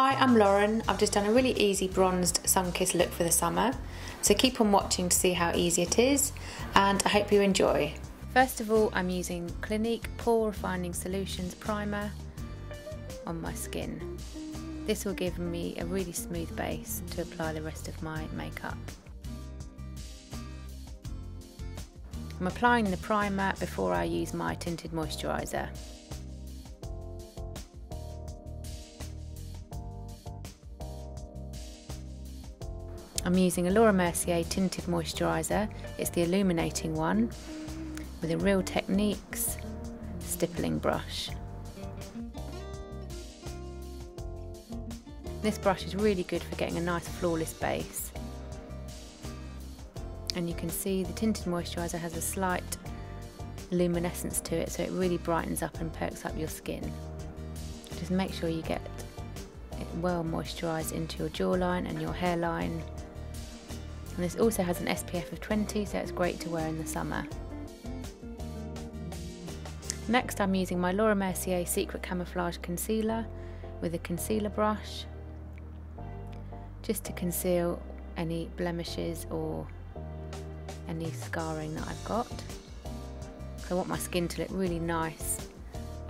Hi, I'm Lauren. I've just done a really easy bronzed sun-kissed look for the summer. So keep on watching to see how easy it is, and I hope you enjoy. First of all, I'm using Clinique Pore Refining Solutions Primer on my skin. This will give me a really smooth base to apply the rest of my makeup. I'm applying the primer before I use my tinted moisturiser. I'm using a Laura Mercier tinted moisturiser. It's the illuminating one with a Real Techniques stippling brush. This brush is really good for getting a nice flawless base. And you can see the tinted moisturiser has a slight luminescence to it, so it really brightens up and perks up your skin. Just make sure you get it well moisturised into your jawline and your hairline. And this also has an SPF of 20, so it's great to wear in the summer. Next, I'm using my Laura Mercier Secret Camouflage Concealer with a concealer brush, just to conceal any blemishes or any scarring that I've got. So I want my skin to look really nice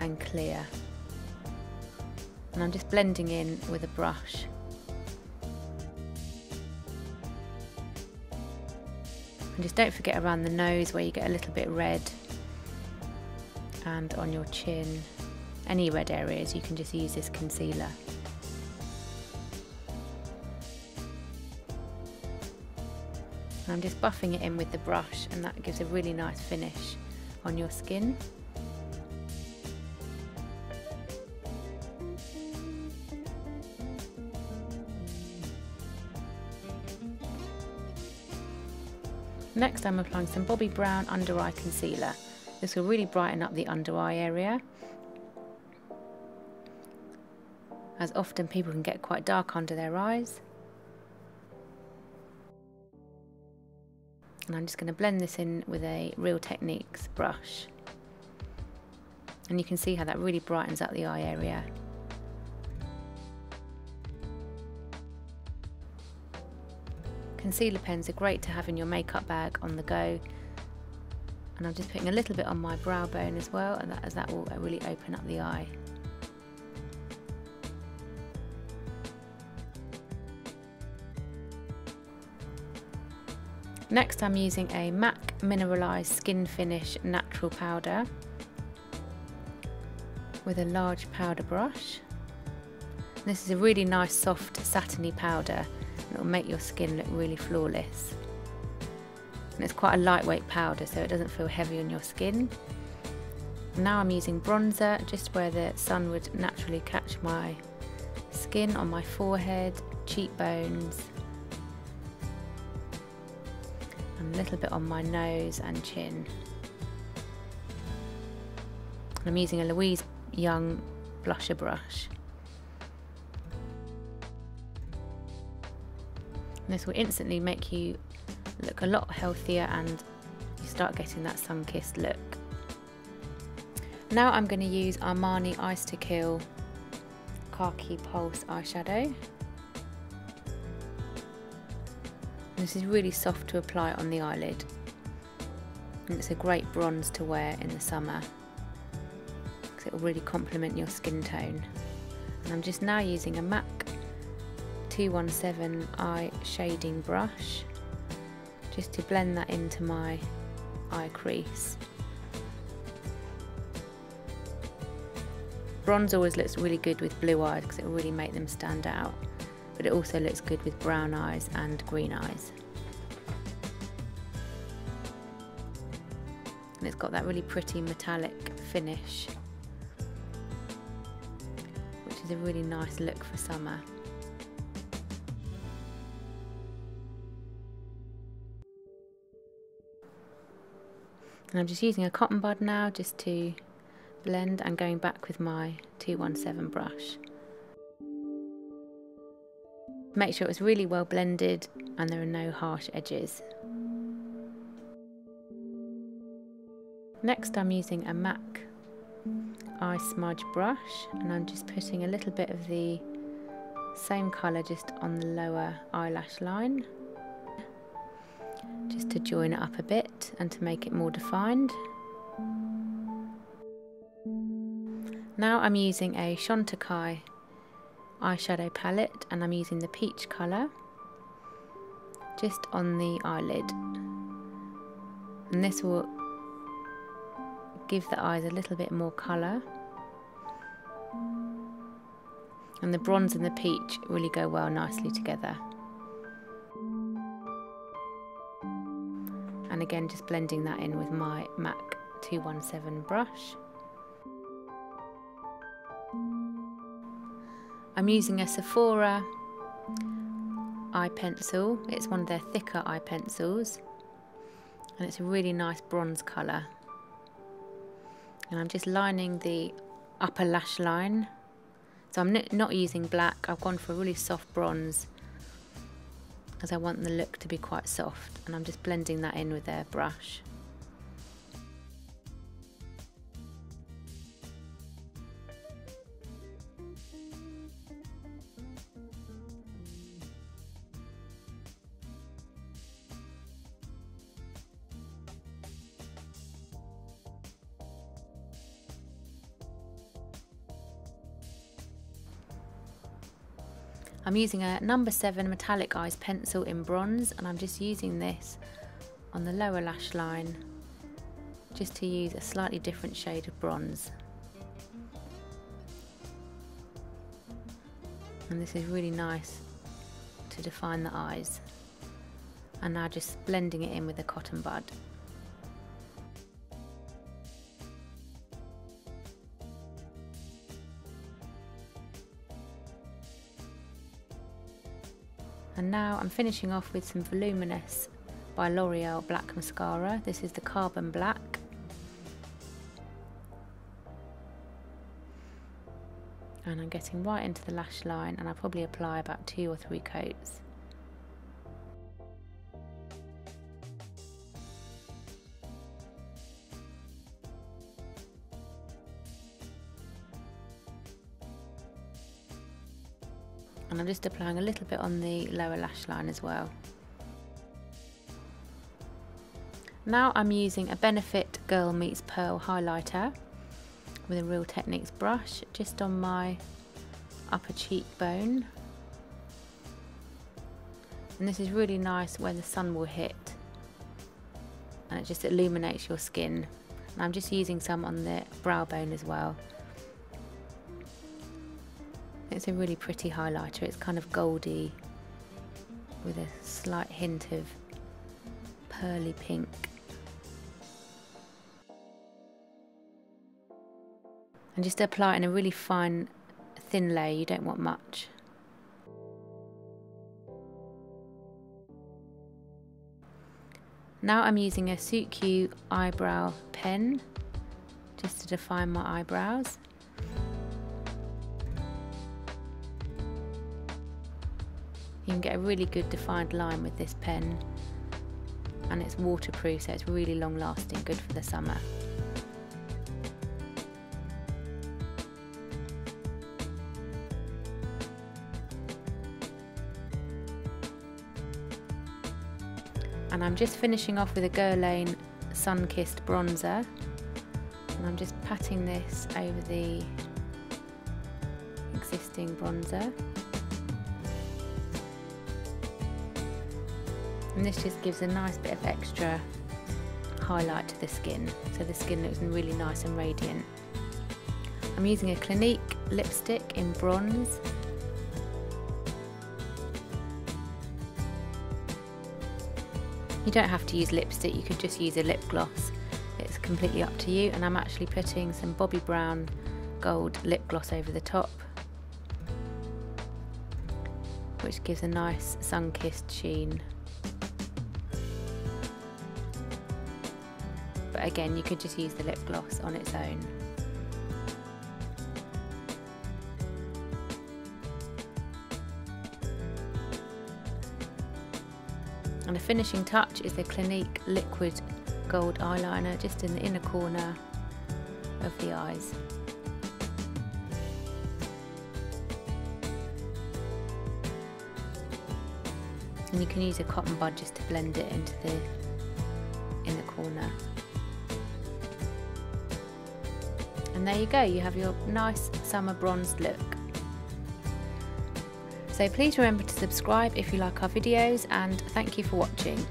and clear. And I'm just blending in with a brush. And just don't forget around the nose where you get a little bit red, and on your chin, any red areas, you can just use this concealer. And I'm just buffing it in with the brush, and that gives a really nice finish on your skin. Next, I'm applying some Bobbi Brown under eye concealer. This will really brighten up the under eye area, as often people can get quite dark under their eyes. And I'm just going to blend this in with a Real Techniques brush. And you can see how that really brightens up the eye area. Concealer pens are great to have in your makeup bag on the go. And I'm just putting a little bit on my brow bone as well, and that will really open up the eye. Next, I'm using a MAC Mineralized Skin Finish Natural Powder with a large powder brush. This is a really nice soft satiny powder, and it will make your skin look really flawless. And it's quite a lightweight powder, so it doesn't feel heavy on your skin. Now I'm using bronzer just where the sun would naturally catch my skin, on my forehead, cheekbones, and a little bit on my nose and chin. I'm using a Louise Young blusher brush. And this will instantly make you look a lot healthier, and you start getting that sun-kissed look. Now I'm going to use Armani Ice to Kill Khaki Pulse eyeshadow. This is really soft to apply on the eyelid, and it's a great bronze to wear in the summer because it will really complement your skin tone. And I'm just now using a MAC 217 eye shading brush just to blend that into my eye crease. Bronze always looks really good with blue eyes because it will really make them stand out, but it also looks good with brown eyes and green eyes. And it's got that really pretty metallic finish, which is a really nice look for summer. And I'm just using a cotton bud now just to blend, and going back with my 217 brush. Make sure it's really well blended and there are no harsh edges. Next, I'm using a MAC eye smudge brush, and I'm just putting a little bit of the Same colour just on the lower eyelash line, just to join it up a bit and to make it more defined. Now I'm using a Xen-Tan eyeshadow palette, and I'm using the peach colour just on the eyelid, and this will give the eyes a little bit more colour, and the bronze and the peach really go well nicely together. And again, just blending that in with my MAC 217 brush. I'm using a Sephora eye pencil. It's one of their thicker eye pencils, and it's a really nice bronze colour. And I'm just lining the upper lash line. So I'm not using black, I've gone for a really soft bronze as I want the look to be quite soft, and I'm just blending that in with a brush. I'm using a number 7 metallic eyes pencil in bronze, and I'm just using this on the lower lash line just to use a slightly different shade of bronze. And this is really nice to define the eyes. And now just blending it in with a cotton bud. And now I'm finishing off with some Voluminous by L'Oreal black mascara. This is the Carbon Black. And I'm getting right into the lash line, and I'll probably apply about 2 or 3 coats. And I'm just applying a little bit on the lower lash line as well. Now I'm using a Benefit Girl Meets Pearl highlighter with a Real Techniques brush just on my upper cheekbone. And this is really nice where the sun will hit, and it just illuminates your skin. And I'm just using some on the brow bone as well. It's a really pretty highlighter. It's kind of goldy with a slight hint of pearly pink. And just apply it in a really fine, thin layer. You don't want much. Now I'm using a Suit Q eyebrow pen just to define my eyebrows. You can get a really good defined line with this pen, and it's waterproof, so it's really long lasting, good for the summer. And I'm just finishing off with a Guerlain Sun Kissed bronzer, and I'm just patting this over the existing bronzer. And this just gives a nice bit of extra highlight to the skin, so the skin looks really nice and radiant. I'm using a Clinique lipstick in bronze. You don't have to use lipstick, you could just use a lip gloss. It's completely up to you, and I'm actually putting some Bobbi Brown gold lip gloss over the top, which gives a nice sun-kissed sheen. But again, you could just use the lip gloss on its own. And a finishing touch is the Clinique liquid gold eyeliner just in the inner corner of the eyes. and you can use a cotton bud just to blend it into in the corner. And there you go, you have your nice summer bronzed look. So please remember to subscribe if you like our videos, and thank you for watching.